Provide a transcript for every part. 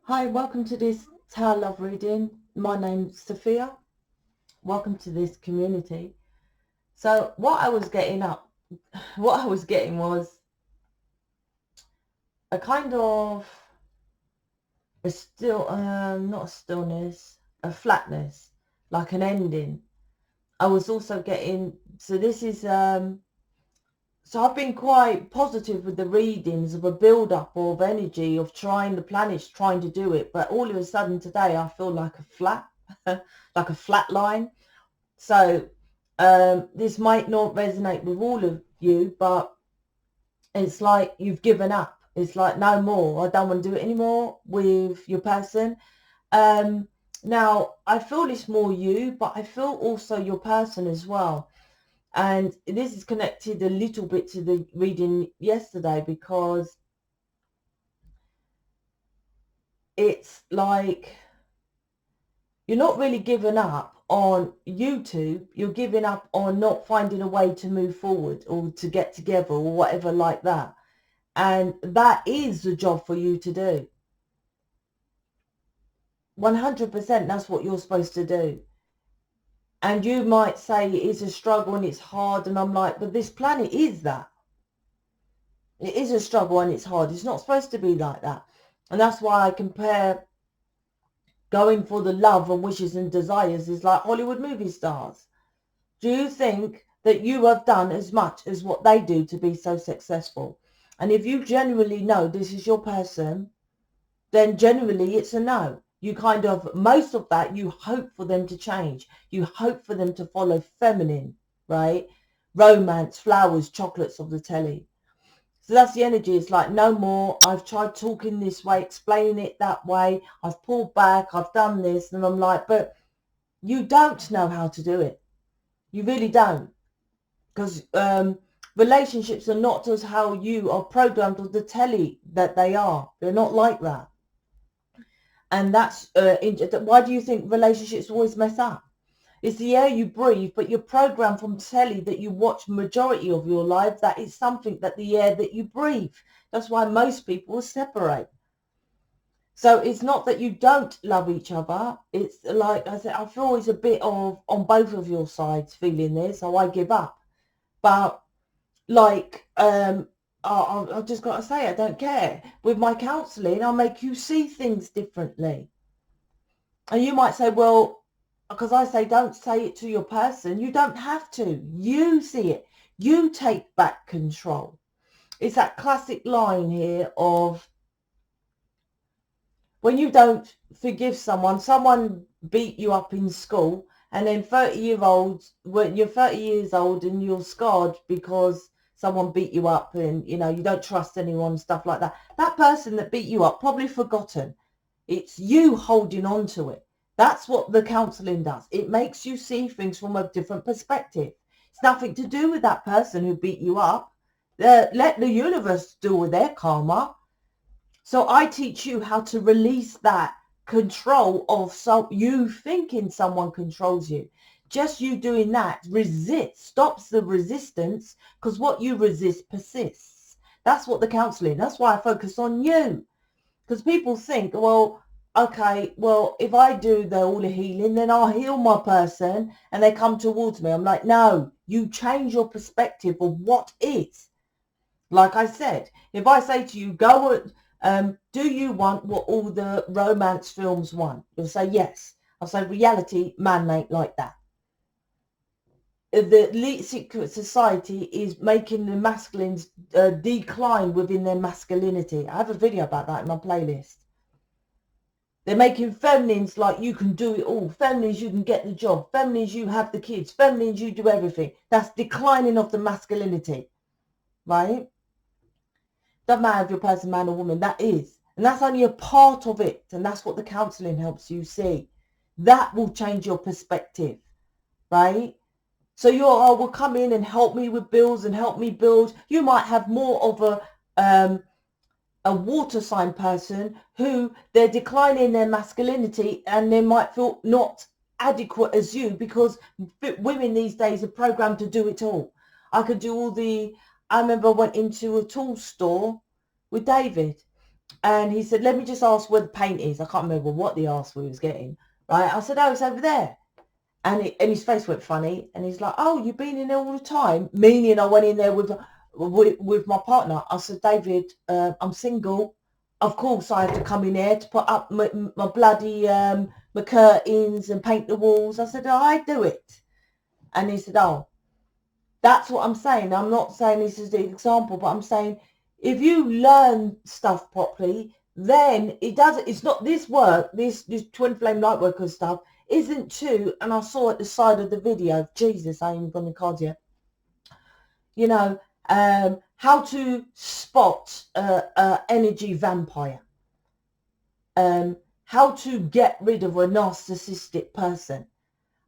Hi, welcome to this Tower Love reading. My name's Sophia. Welcome to this community. So what I was getting was a kind of not a stillness, a flatness, like an ending. I was also getting, so I've been quite positive with the readings of a build-up of energy of trying the planets, trying to do it. But all of a sudden today, I feel like a flat, like a flat line. So this might not resonate with all of you, but it's like you've given up. It's like, no more. I don't want to do it anymore with your person. Now, I feel it's more you, but I feel also your person as well. And this is connected a little bit to the reading yesterday, because it's like you're not really giving up on YouTube, you're giving up on not finding a way to move forward or to get together or whatever like that. And that is the job for you to do. 100% that's what you're supposed to do. And you might say it is a struggle and it's hard, and I'm like, but this planet is that. It is a struggle and it's hard. It's not supposed to be like that. And that's why I compare going for the love and wishes and desires is like Hollywood movie stars. Do you think that you have done as much as what they do to be so successful? And if you genuinely know this is your person, then generally it's a no. You kind of, most of that, you hope for them to change. You hope for them to follow feminine, right? Romance, flowers, chocolates of the telly. So that's the energy. It's like, no more. I've tried talking this way, explaining it that way. I've pulled back. I've done this. And I'm like, but you don't know how to do it. You really don't. Because relationships are not as how you are programmed or the telly that they are. They're not like that. And that's why do you think relationships always mess up? It's the air you breathe, but you're programmed from telly that you watch majority of your life. That is something that the air that you breathe. That's why most people separate. So it's not that you don't love each other. It's like I said, I feel it's a bit of on both of your sides feeling this, so I give up. But like, I've just got to say, I don't care. With my counselling, I'll make you see things differently. And you might say, well, because I say don't say it to your person. You don't have to. You see it. You take back control. It's that classic line here of when you don't forgive someone beat you up in school, and then when you're 30 years old and you're scarred because someone beat you up and, you know, you don't trust anyone, stuff like that. That person that beat you up, probably forgotten. It's you holding on to it. That's what the counselling does. It makes you see things from a different perspective. It's nothing to do with that person who beat you up. Let the universe deal with their karma. So I teach you how to release that control of you thinking someone controls you. Just you doing that stops the resistance, because what you resist persists. That's what the counselling, that's why I focus on you. Because people think, well, okay, well, if I do all the healing, then I'll heal my person and they come towards me. I'm like, no, you change your perspective of what is. Like I said, if I say to you, do you want what all the romance films want? You'll say yes. I'll say reality, man ain't like that. The elite secret society is making the masculines decline within their masculinity. I have a video about that in my playlist. They're making feminines like you can do it all. Feminines, you can get the job. Feminines, you have the kids. Feminines, you do everything. That's declining of the masculinity, right? Doesn't matter if you're a person, man or woman, that is. And that's only a part of it. And that's what the counselling helps you see. That will change your perspective, right? So will come in and help me with bills and help me build. You might have more of a water sign person who they're declining their masculinity and they might feel not adequate as you, because women these days are programmed to do it all. I remember I went into a tool store with David And he said, let me just ask where the paint is. I can't remember what the ask we was getting. Right? I said, oh, it's over there. And his face went funny. And he's like, oh, you've been in there all the time? Meaning I went in there with my partner. I said, David, I'm single. Of course, I have to come in there to put up my bloody my curtains and paint the walls. I said, oh, I do it. And he said, oh, that's what I'm saying. I'm not saying this is the example, but I'm saying if you learn stuff properly, then it's not this work, this twin flame light worker stuff isn't too, and I saw at the side of the video, Jesus, I ain't even got the cards yet, you know, how to spot energy vampire, how to get rid of a narcissistic person.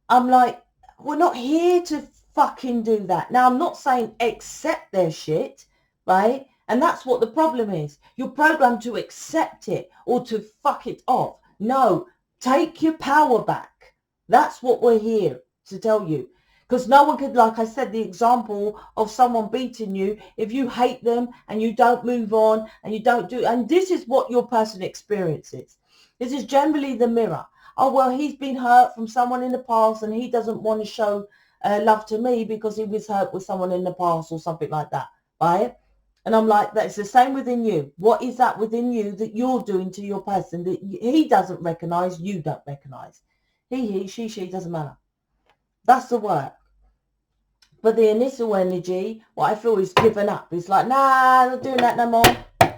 I'm like, we're not here to fucking do that. Now, I'm not saying accept their shit, right? And that's what the problem is. You're programmed to accept it or to fuck it off. No, take your power back. That's what we're here to tell you. Because no one could, like I said, the example of someone beating you, if you hate them and you don't move on and you don't do, and this is what your person experiences. This is generally the mirror. Oh, well, he's been hurt from someone in the past and he doesn't want to show love to me because he was hurt with someone in the past or something like that, right? And I'm like, that's the same within you. What is that within you that you're doing to your person that he doesn't recognize, you don't recognize? He, she, doesn't matter. That's the work. But the initial energy, what I feel is given up. It's like, nah, not doing that no more.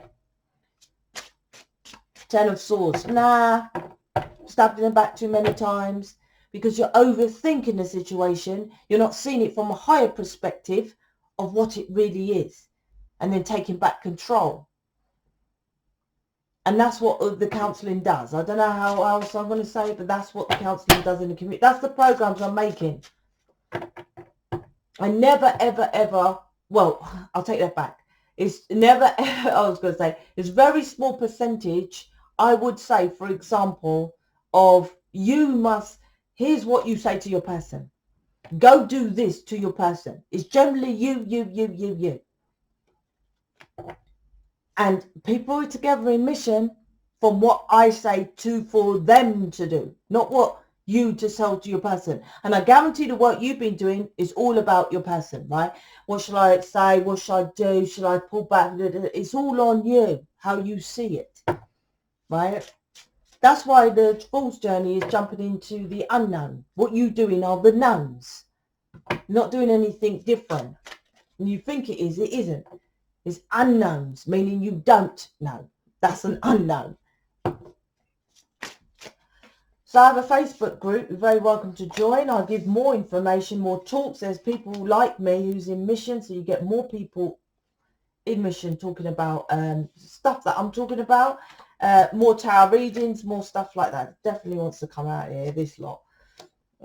Ten of Swords, nah. Stabbed in the back too many times because you're overthinking the situation. You're not seeing it from a higher perspective of what it really is, and then taking back control. And that's what the counselling does. I don't know how else I'm going to say it, but that's what the counselling does in the community. That's the programs I'm making. I never, ever, ever, well, I'll take that back. It's never, I was going to say, it's very small percentage, I would say, for example, of you must, here's what you say to your person. Go do this to your person. It's generally you. And people are together in mission from what I say for them to do, not what you to sell to your person. And I guarantee the work you've been doing is all about your person, right? What shall I say? What shall I do? Shall I pull back? It's all on you, how you see it, right? That's why the Fool's Journey is jumping into the unknown. What you doing are the knowns. You're not doing anything different. And you think it is, it isn't. It's unknowns, meaning you don't know. That's an unknown. So I have a Facebook group. You're very welcome to join. I give more information, more talks. There's people like me who's in mission, so you get more people in mission talking about stuff that I'm talking about. More tarot readings, more stuff like that. Definitely wants to come out here, this lot.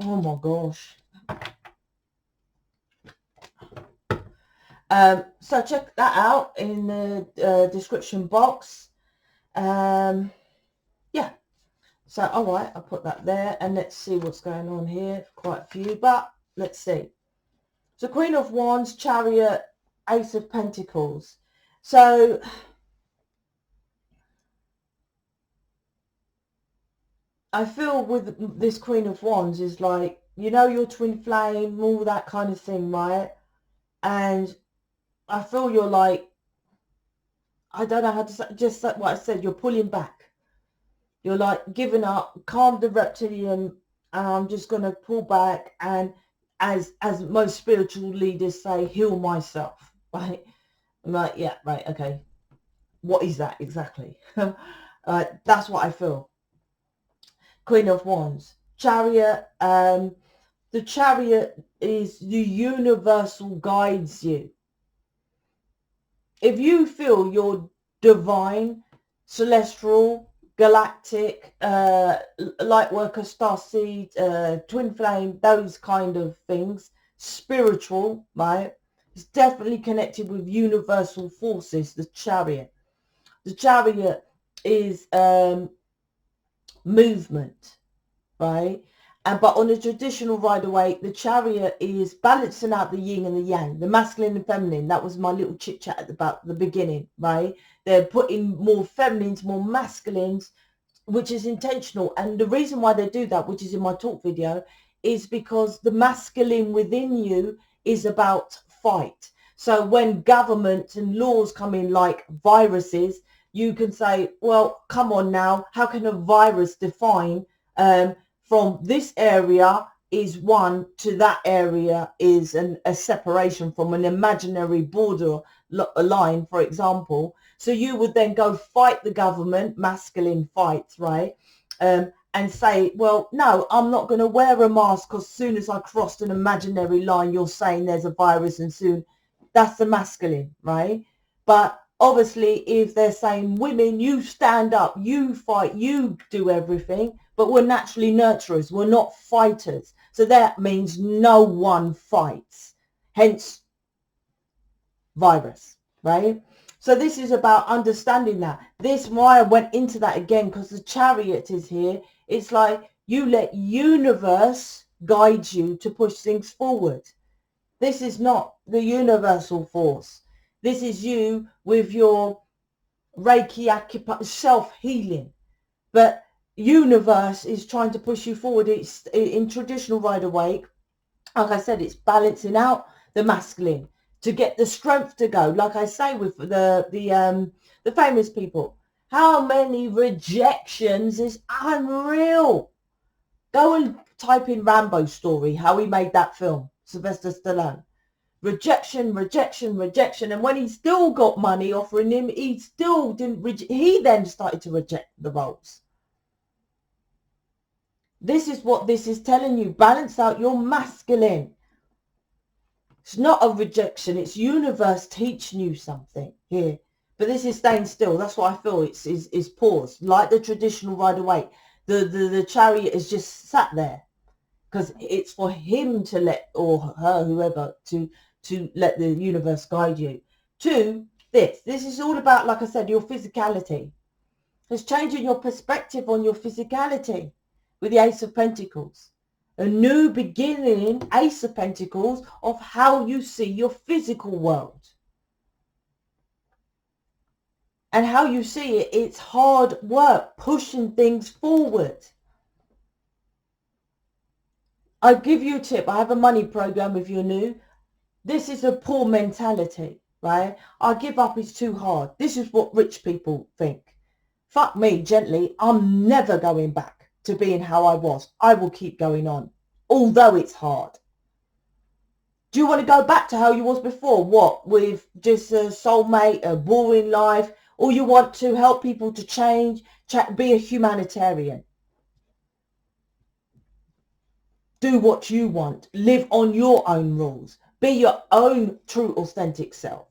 Oh my gosh. So check that out in the description box. Yeah. So, all right, I'll put that there. And let's see what's going on here. Quite a few, but let's see. So Queen of Wands, Chariot, Ace of Pentacles. So I feel with this Queen of Wands is like, you know, your twin flame, all that kind of thing, right? And I feel you're like, I don't know how to say, just like what I said, you're pulling back. You're like giving up, calm the reptilian, and I'm just going to pull back and, as most spiritual leaders say, heal myself, right? I'm like, yeah, right, okay. What is that exactly? That's what I feel. Queen of Wands. Chariot, the Chariot is the universal guides you. If you feel you're divine, celestial, galactic, light worker, starseed, twin flame, those kind of things, spiritual, right? It's definitely connected with universal forces, the Chariot. The Chariot is movement, right? But on a traditional Rider-Waite, the chariot is balancing out the yin and the yang, the masculine and feminine. That was my little chit chat about the beginning, right? They're putting more feminines, more masculines, which is intentional. And the reason why they do that, which is in my talk video, is because the masculine within you is about fight. So when governments and laws come in like viruses, you can say, well, come on now, how can a virus define from this area is one to that area is a separation from an imaginary border line, for example. So you would then go fight the government, masculine fights, right? And say, well, no, I'm not going to wear a mask because as soon as I crossed an imaginary line, you're saying there's a virus and soon. That's the masculine, right? But obviously, if they're saying, women, you stand up, you fight, you do everything, but we're naturally nurturers, we're not fighters. So that means no one fights, hence virus, right? So this is about understanding that. This why I went into that again, because the chariot is here. It's like you let universe guide you to push things forward. This is not the universal force. This is you with your Reiki self-healing. But universe is trying to push you forward. It's in traditional Rider-Waite, like I said, it's balancing out the masculine to get the strength to go. Like I say with the famous people, how many rejections is unreal. Go and type in Rambo story, how he made that film, Sylvester Stallone. Rejection, rejection, rejection. And when he still got money offering him, he still didn't he then started to reject the roles. This is what this is telling you. Balance out your masculine. It's not a rejection. It's universe teaching you something here. But this is staying still. That's what I feel. It's paused. Like the traditional Rider-Waite. The chariot is just sat there. Because it's for him to let, or her, whoever, to let the universe guide you to this. This is all about, like I said, your physicality. It's changing your perspective on your physicality with the Ace of Pentacles. A new beginning, Ace of Pentacles, of how you see your physical world. And how you see it, it's hard work, pushing things forward. I'll give you a tip. I have a money program if you're new. This is a poor mentality, right? I give up, it's too hard. This is what rich people think. Fuck me, gently. I'm never going back to being how I was. I will keep going on, although it's hard. Do you want to go back to how you was before? What, with just a soulmate, a boring life? Or you want to help people to change, be a humanitarian? Do what you want. Live on your own rules. Be your own true, authentic self.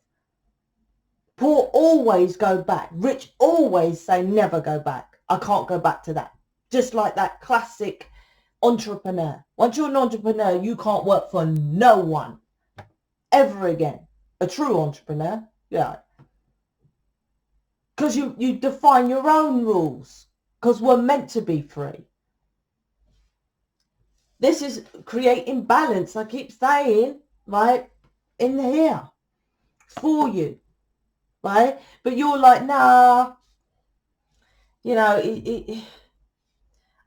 Poor always go back. Rich always say never go back. I can't go back to that. Just like that classic entrepreneur. Once you're an entrepreneur, you can't work for no one ever again. A true entrepreneur, yeah. Because you define your own rules. Because we're meant to be free. This is creating balance. I keep saying, right, in here for you, right? But you're like, nah, you know,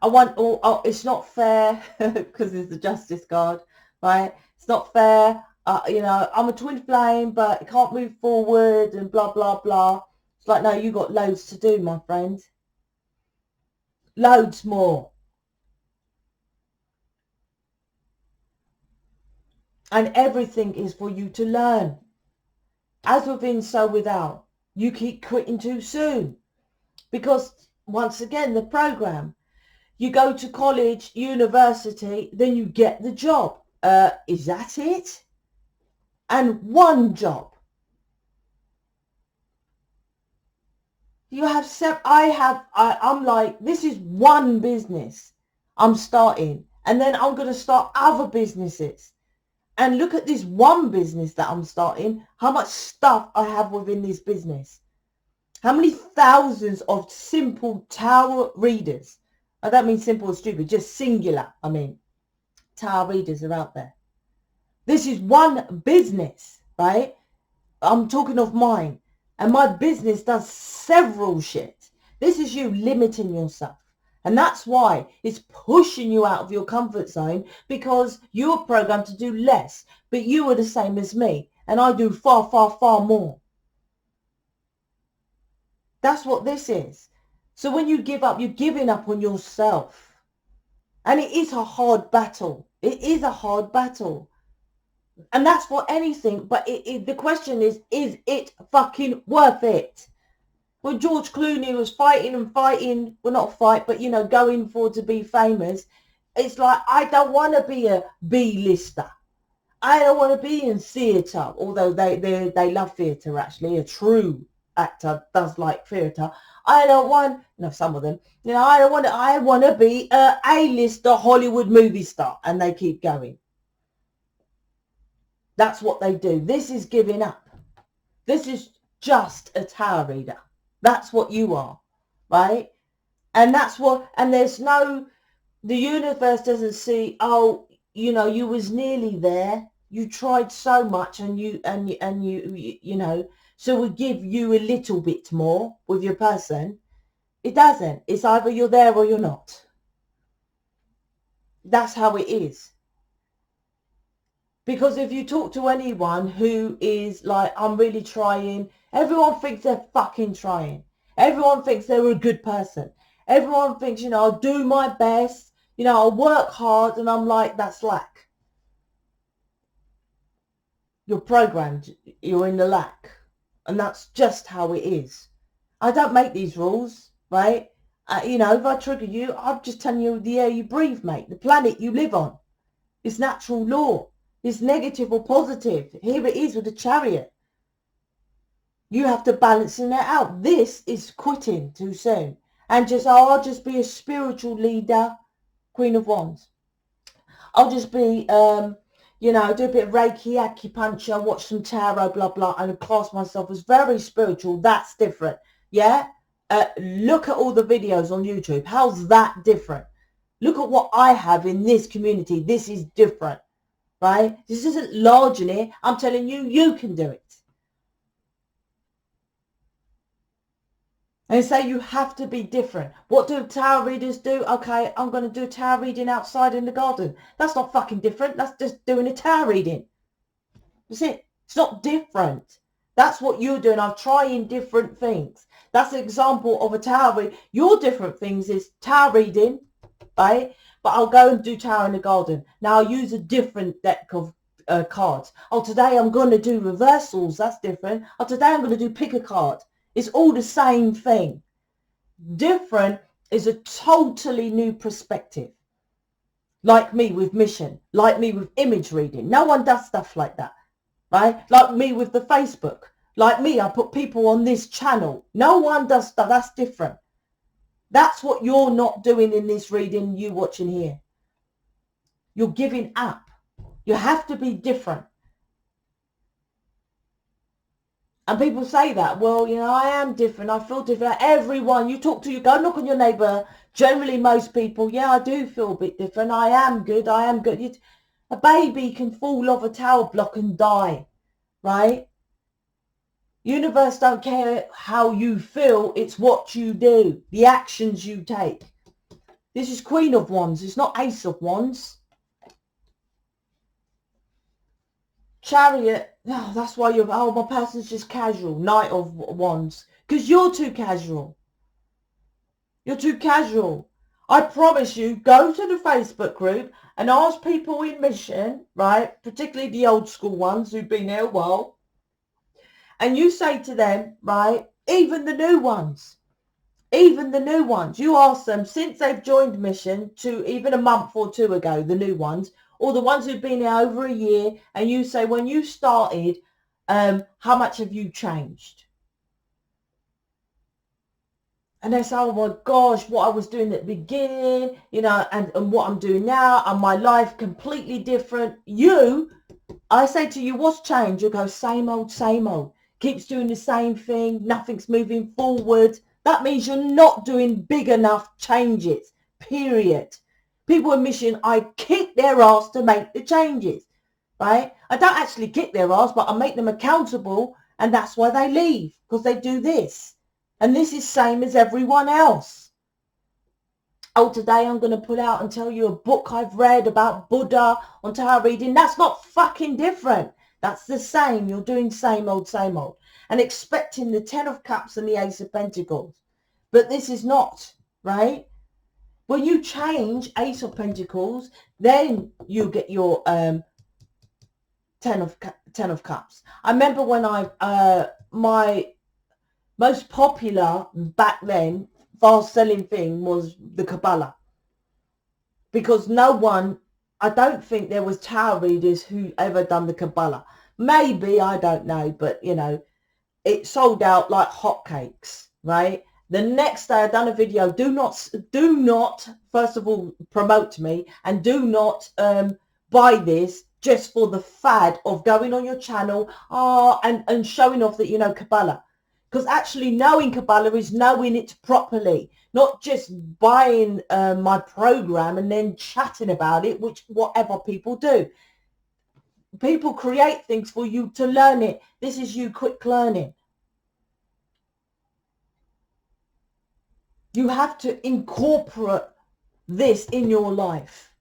I want, oh, it's not fair because it's the Justice card, right? It's not fair. You know, I'm a twin flame, but it can't move forward and blah, blah, blah. It's like, no, you got loads to do, my friend. Loads more. And everything is for you to learn. As within, so without. You keep quitting too soon. Because, once again, the program. You go to college, university, then you get the job. Is that it? And one job. You have I'm like, this is one business I'm starting. And then I'm going to start other businesses. And look at this one business that I'm starting, how much stuff I have within this business. How many thousands of simple tarot readers I don't mean simple or stupid, just singular. I mean, tarot readers are out there. This is one business, right? I'm talking of mine. And my business does several shit. This is you limiting yourself. And that's why it's pushing you out of your comfort zone, because you're programmed to do less. But you are the same as me. And I do far, far, far more. That's what this is. So when you give up, you're giving up on yourself. And it is a hard battle. It is a hard battle. And that's for anything. But the question is it fucking worth it? When George Clooney was fighting, well, not fight, but, you know, going for to be famous, it's like, I don't want to be a B-lister. I don't want to be in theatre, although they love theatre, actually. A true actor does like theatre. I don't want, some of them, I want to be a A-lister Hollywood movie star, and they keep going. That's what they do. This is giving up. This is just a tarot reader. That's what you are, right? And that's what, and there's no, the universe doesn't see, oh, you was nearly there. You tried so much, and you so we give you a little bit more with your person. It doesn't. It's either you're there or you're not. That's how it is. Because if you talk to anyone who is like, I'm really trying, everyone thinks they're fucking trying. Everyone thinks they're a good person. Everyone thinks, I'll do my best, I'll work hard, and I'm like, that's lack. You're programmed, you're in the lack. And that's just how it is. I don't make these rules, right? If I trigger you, I'm just telling you the air you breathe, mate. The planet you live on. It's natural law. It's negative or positive. Here it is with the Chariot. You have to balance it out. This is quitting too soon. And I'll just be a spiritual leader, Queen of Wands. I'll just be, do a bit of Reiki, acupuncture, watch some tarot, blah, blah, and class myself as very spiritual. That's different. Yeah? Look at all the videos on YouTube. How's that different? Look at what I have in this community. This is different. Right? This isn't large in it. I'm telling you, you can do it. And say you have to be different. What do tarot readers do? Okay, I'm going to do a tarot reading outside in the garden. That's not fucking different. That's just doing a tarot reading. That's it. It's not different. That's what you're doing. I'm trying different things. That's an example of a tarot reading. Your different things is tarot reading, right? But I'll go and do tarot in the garden. Now I'll use a different deck of cards. Oh, today I'm going to do reversals. That's different. Oh, today I'm going to do pick a card. It's all the same thing. Different is a totally new perspective. Like me with mission. Like me with image reading. No one does stuff like that. Right? Like me with the Facebook. Like me, I put people on this channel. No one does stuff. That's different. That's what you're not doing in this reading you watching here. You're giving up. You have to be different. And people say that, well, I am different. I feel different. Everyone, you talk to, you go knock on your neighbour. Generally, most people, yeah, I do feel a bit different. I am good. I am good. A baby can fall off a tower block and die, right? Universe don't care how you feel. It's what you do, the actions you take. This is Queen of Wands. It's not Ace of Wands. Chariot. Oh, that's why my person's just casual. Knight of Wands. Because you're too casual. You're too casual. I promise you, go to the Facebook group and ask people in mission, right? Particularly the old school ones who've been here a while. And you say to them, right, even the new ones, you ask them since they've joined mission to even a month or two ago, the new ones, or the ones who've been here over a year, and you say, when you started, how much have you changed? And they say, oh my gosh, what I was doing at the beginning, and what I'm doing now, and my life completely different. I say to you, what's changed? You go, same old, same old. Keeps doing the same thing. Nothing's moving forward. That means you're not doing big enough changes. period. People in mission, I kick their ass to make the changes, right? I don't actually kick their ass, but I make them accountable, and that's why they leave, because they do this. And this is same as everyone else. Oh, today I'm going to put out and tell you a book I've read about Buddha on tarot reading. That's not fucking different. That's the same. You're doing same old, and expecting the 10 of Cups and the Ace of Pentacles. But this is not, right? When you change Ace of Pentacles, then you get your 10 of Cups. I remember when my most popular back then fast selling thing was the Kabbalah, because no one, I don't think there was tarot readers who ever done the Kabbalah. Maybe, I don't know, but you know, it sold out like hotcakes, right? The next day I done a video. Do not first of all promote me, and do not buy this just for the fad of going on your channel and showing off that you know Kabbalah. Because actually knowing Kabbalah is knowing it properly, not just buying my program and then chatting about it, which whatever people do. People create things for you to learn it. This is you quick learning. You have to incorporate this in your life.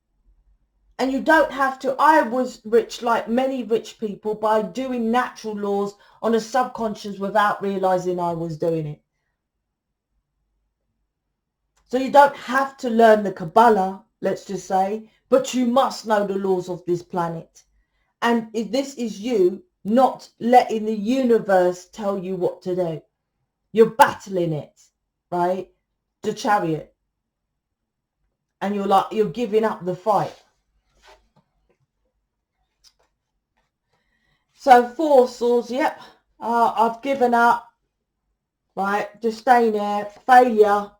And you don't have to. I was rich like many rich people by doing natural laws on a subconscious without realizing I was doing it. So you don't have to learn the Kabbalah, let's just say, but you must know the laws of this planet. And if this is you not letting the universe tell you what to do. You're battling it, right? The Chariot. And you're giving up the fight. So 4 of Swords, yep. I've given up. Right, just staying there. Failure.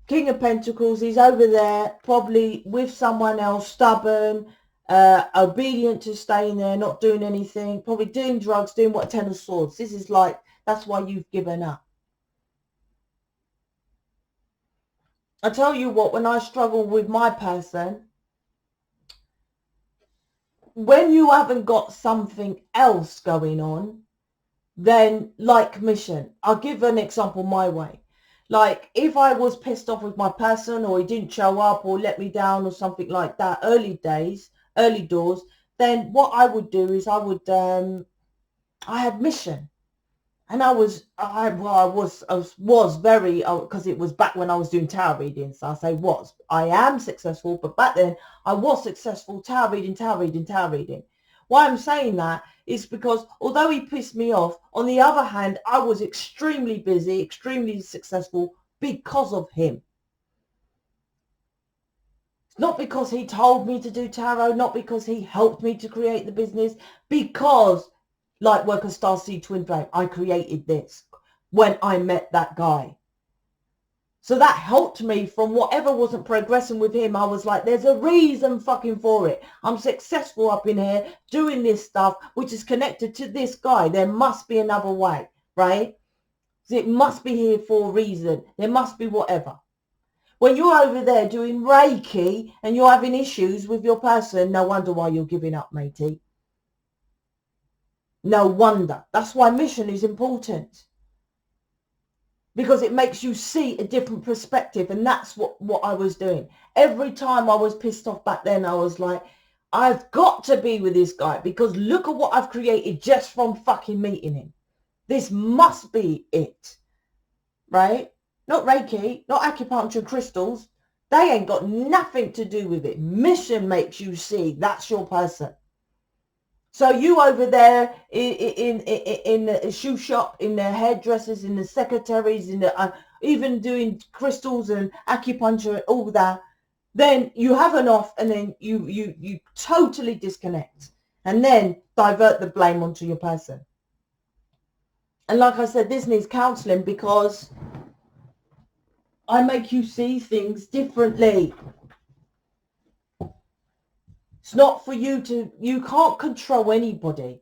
King of Pentacles, he's over there, probably with someone else, stubborn, obedient to staying there, not doing anything, probably doing drugs, doing what 10 of Swords. This is like, that's why you've given up. I tell you what, when I struggle with my person, when you haven't got something else going on, then like mission. I'll give an example my way. Like if I was pissed off with my person, or he didn't show up or let me down or something like that, early doors, then what I would do is I had mission. And I was very, because it was back when I was doing tarot readings. So I say was. I am successful, but back then I was successful tarot reading. Why I'm saying that is because although he pissed me off, on the other hand, I was extremely busy, extremely successful because of him. Not because he told me to do tarot, not because he helped me to create the business, because Lightworkers, Starseed, Twin Flame, I created this when I met that guy. So that helped me from whatever wasn't progressing with him. I was like, there's a reason fucking for it. I'm successful up in here doing this stuff, which is connected to this guy. There must be another way, right? It must be here for a reason. There must be whatever. When you're over there doing Reiki and you're having issues with your person, no wonder why you're giving up, matey. No wonder. That's why mission is important. Because it makes you see a different perspective. And that's what I was doing. Every time I was pissed off back then, I was like, I've got to be with this guy. Because look at what I've created just from fucking meeting him. This must be it. Right? Not Reiki, not acupuncture, crystals. They ain't got nothing to do with it. Mission makes you see that's your person. So you over there in the shoe shop, in the hairdressers, in the secretaries, in the even doing crystals and acupuncture and all that, then you have an off, and then you totally disconnect, and then divert the blame onto your person. And like I said, this needs counselling, because I make you see things differently. It's not for you to, you can't control anybody.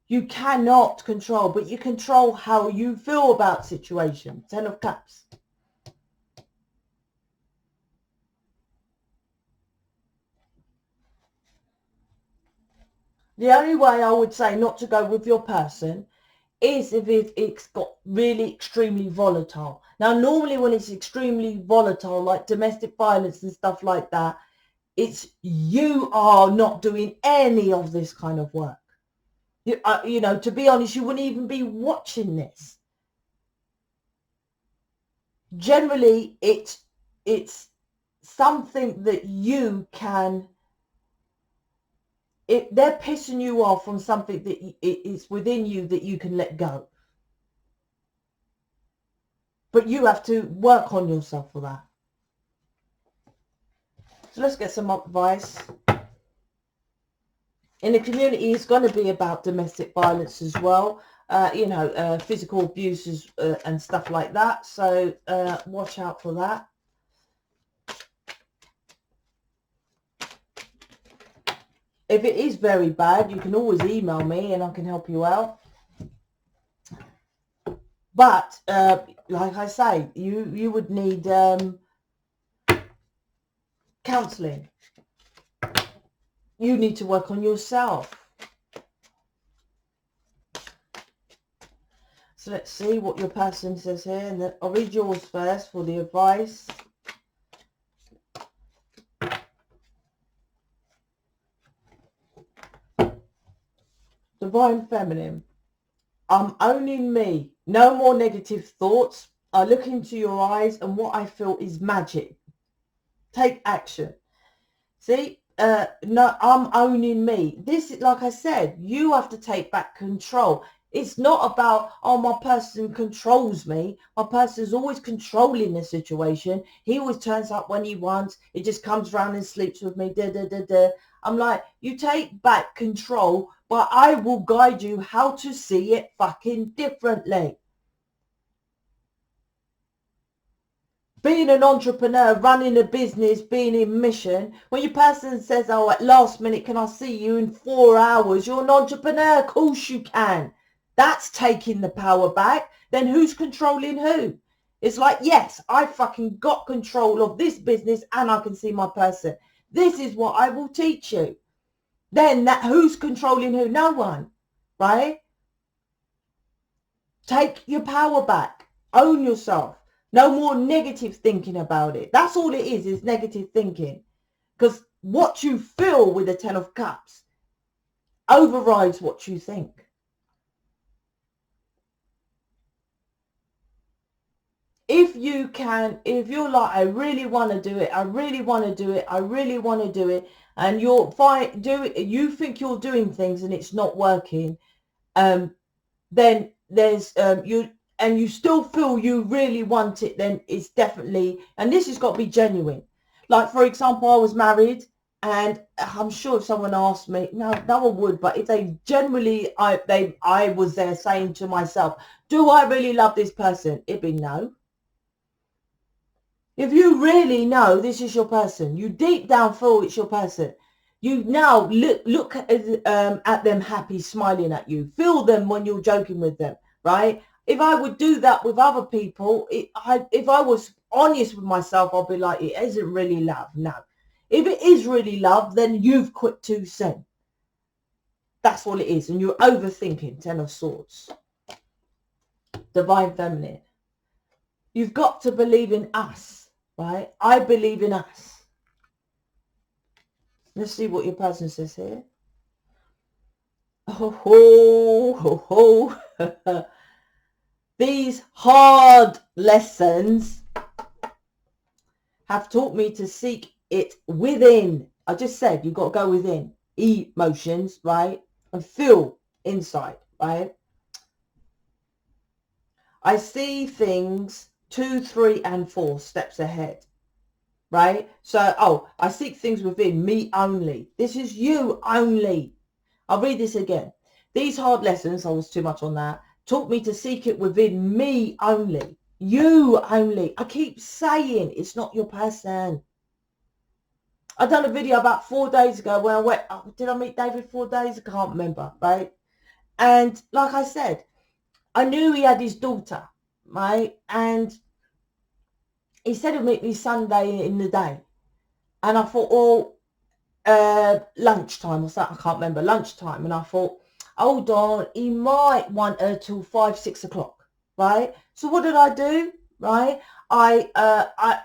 You cannot control, but you control how you feel about situations. 10 of Cups. The only way I would say not to go with your person is if it's got really extremely volatile. Now, normally when it's extremely volatile, like domestic violence and stuff like that, it's you are not doing any of this kind of work. You know, to be honest, you wouldn't even be watching this. Generally, it's something that you can, they're pissing you off on something that is within you that you can let go. But you have to work on yourself for that. So let's get some advice. In the community, it's going to be about domestic violence as well. You know, physical abuses and stuff like that. So watch out for that. If it is very bad, you can always email me and I can help you out. But like I say, you would need counselling. You need to work on yourself. So let's see what your person says here, and then I'll read yours first for the advice. Divine Feminine. I'm owning me. No more negative thoughts. I look into your eyes and what I feel is magic. Take action. See, no, I'm owning me. This is, like I said, you have to take back control. It's not about, oh, my person controls me. My person's always controlling the situation. He always turns up when he wants. He just comes around and sleeps with me. I'm like, you take back control, but I will guide you how to see it fucking differently. Being an entrepreneur, running a business, being in mission, when your person says, oh, at last minute, can I see you in 4 hours? You're an entrepreneur. Of course you can. That's taking the power back. Then who's controlling who? It's like, yes, I fucking got control of this business and I can see my person. This is what I will teach you. Then that who's controlling who? No one, right? Take your power back. Own yourself. No more negative thinking about it. That's all it is negative thinking. Because what you feel with the 10 of Cups overrides what you think. If you can, if you're like, I really want to do it, I really want to do it, I really want to do it, and you're fine, you think you're doing things and it's not working, then there's you still feel you really want it, then it's definitely, and this has got to be genuine. Like, for example, I was married, and I'm sure if someone asked me, no one would, but if they generally, I was there saying to myself, do I really love this person? It'd be no. If you really know this is your person, you deep down feel it's your person, you now look at them happy, smiling at you. Feel them when you're joking with them, right? If I would do that with other people, if I was honest with myself, I'll be like, it isn't really love. No. If it is really love, then you've quit too soon. That's all it is. And you're overthinking. 10 of Swords. Divine Feminine. You've got to believe in us, right? I believe in us. Let's see what your person says here. Oh, ho, ho, ho. These hard lessons have taught me to seek it within. I just said you've got to go within. Emotions, right? And feel inside, right? I see things 2, 3, and 4 steps ahead. Right? So, I seek things within me only. This is you only. I'll read this again. These hard lessons, I was too much on that, taught me to seek it within me only. You only. I keep saying it's not your person. I done a video about 4 days ago when I went, did I meet David 4 days? I can't remember, right? And like I said, I knew he had his daughter, right? And he said he'd meet me Sunday in the day. And I thought, lunchtime or something, I can't remember, lunchtime, and I thought, hold on, he might want her till 5, 6 o'clock, right? So what did I do, right? I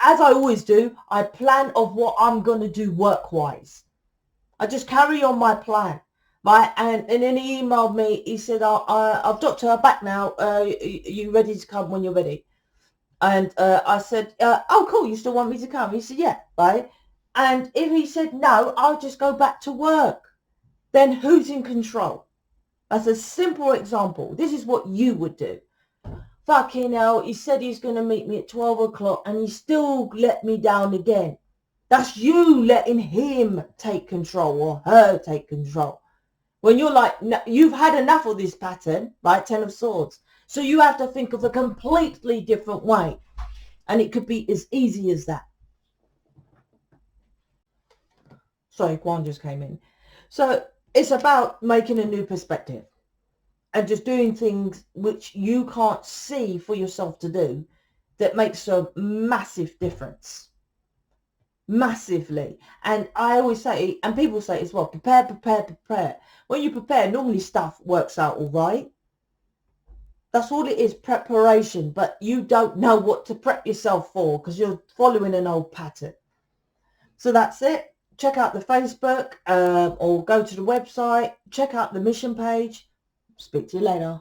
as I always do, I plan of what I'm going to do work-wise. I just carry on my plan, right? And then he emailed me, he said, I've dropped her back now, you ready to come when you're ready? And I said, oh, cool, you still want me to come? He said, yeah, right? And if he said no, I'll just go back to work. Then who's in control? That's a simple example. This is what you would do. Fucking hell, he said he's going to meet me at 12 o'clock and he still let me down again. That's you letting him take control or her take control. When you're like, you've had enough of this pattern, right? 10 of Swords. So you have to think of a completely different way. And it could be as easy as that. Sorry, Kwan just came in. So it's about making a new perspective and just doing things which you can't see for yourself to do that makes a massive difference. Massively. And I always say, and people say as well, prepare, prepare, prepare. When you prepare, normally stuff works out all right. That's all it is, preparation. But you don't know what to prep yourself for because you're following an old pattern. So that's it. Check out the Facebook or go to the website. Check out the mission page. Speak to you later.